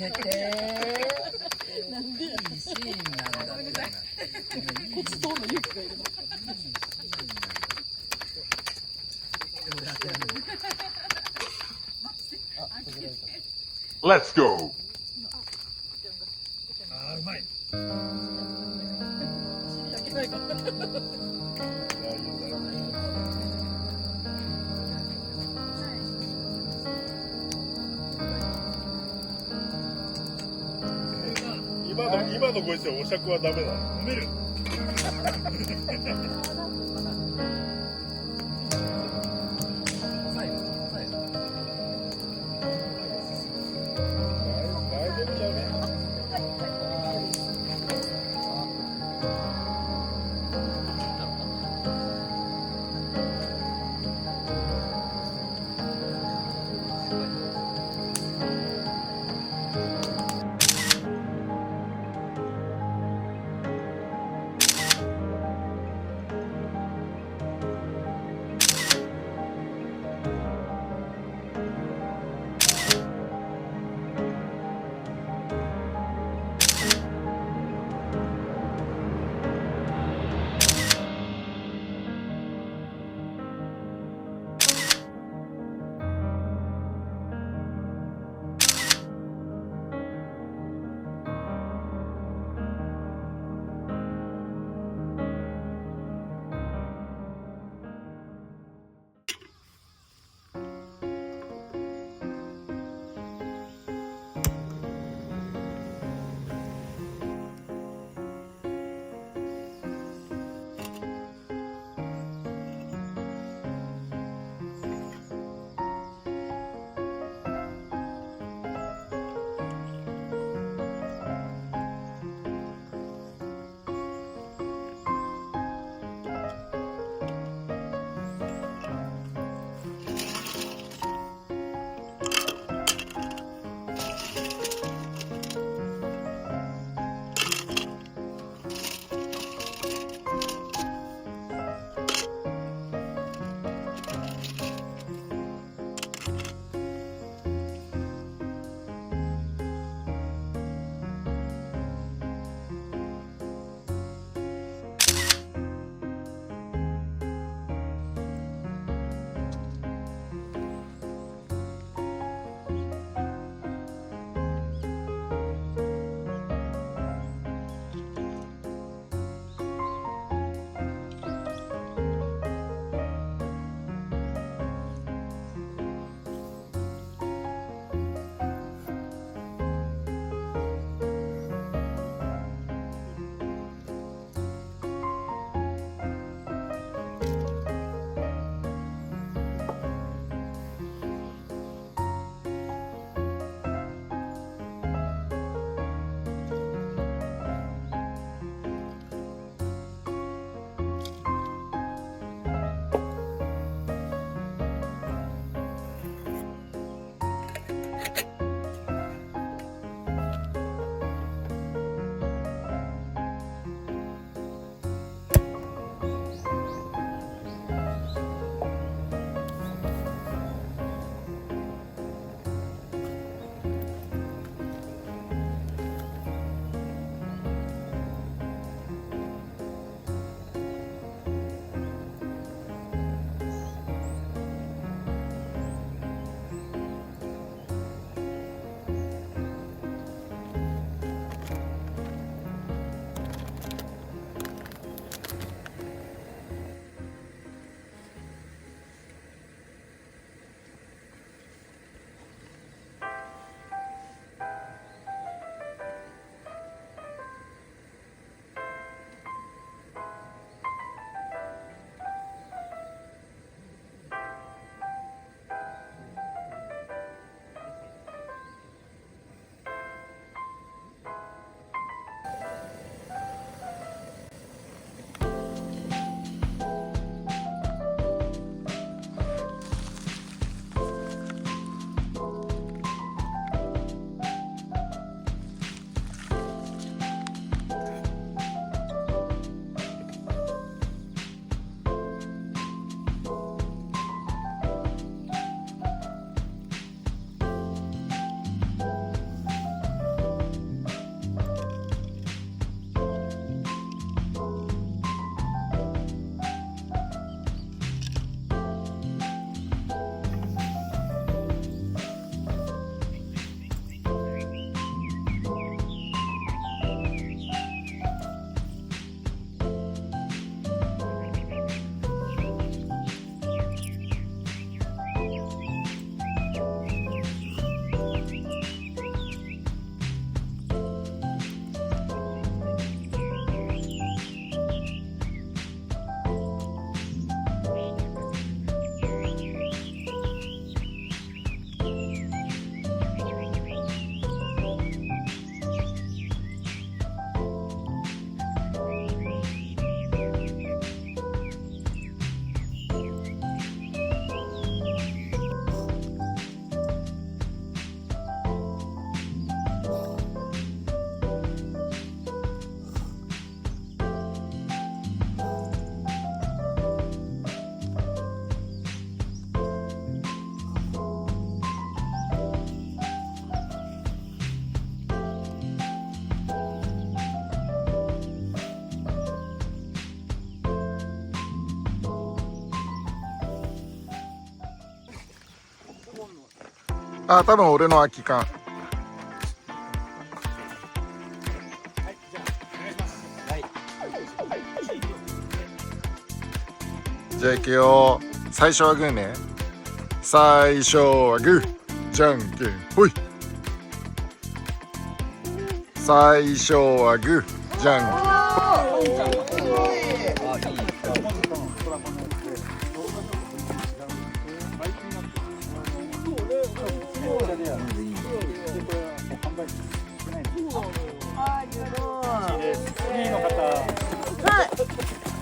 なんでいいシーンなんだ。ごめんなさい。こっち通るの勇気がいるの。Let's go! あーうまい。尻だけないから。今のご時世お酌はダメだ。飲める。大丈夫じゃね。あ、多分俺の空き缶。じゃあ行くよ。最初はグーね。最初はグー、じゃんけんほい。最初はグー、じゃんけん。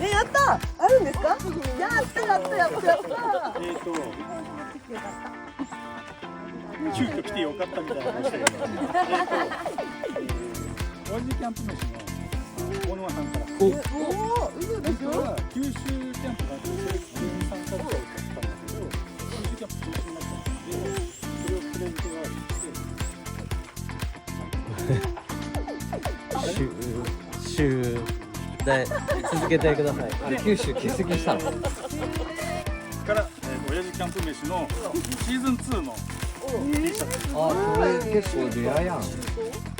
やった。あるんですか。やったやったやったやった。急遽来てよかったみたいな話だけど、オイルキャンプ飯の大沼さんから。おお、嘘でしょ。九州キャンプがあって、それ参加者を買ったんだけど、九州キャンプ中止になったので、それをプレゼントがあって。週で続けてください。あれ九州来すぎしたの。から、親父キャンプ飯のシーズン2の T シャツ。あ、これ結構レアやん。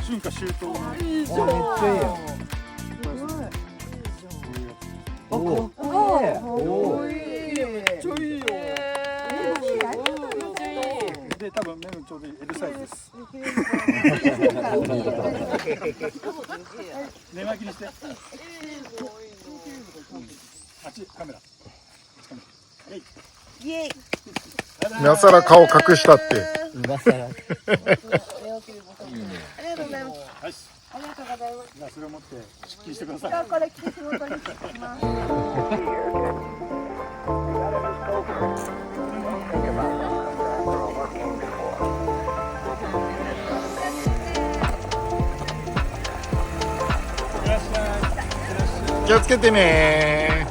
春夏秋冬。あ、めっちゃいいやん。おお。おお。ちょいいよ。で、多分メモちょうどいい L サイズです。寝巻きにして。あっちカメラ。イエイ。今更顔隠したって。今更。ありがとうございます。はい。ありがとうございます。じゃあそれを持って出勤してください。じゃあこれ着て仕事に行きます。気をつけてね。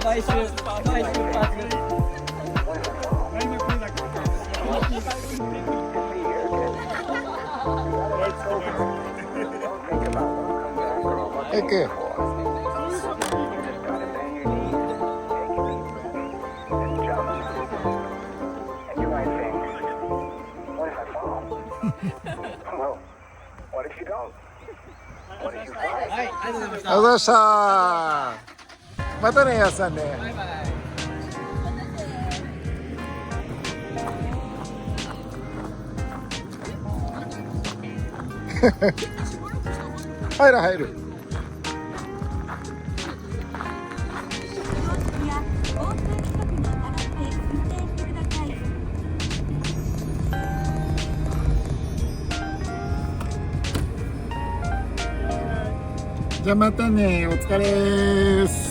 毎週パーツ。エク。はい、ありがとうございましありがとうございました。またね、やすさんね。バイバイ。入る入る。じゃあまたね、お疲れです。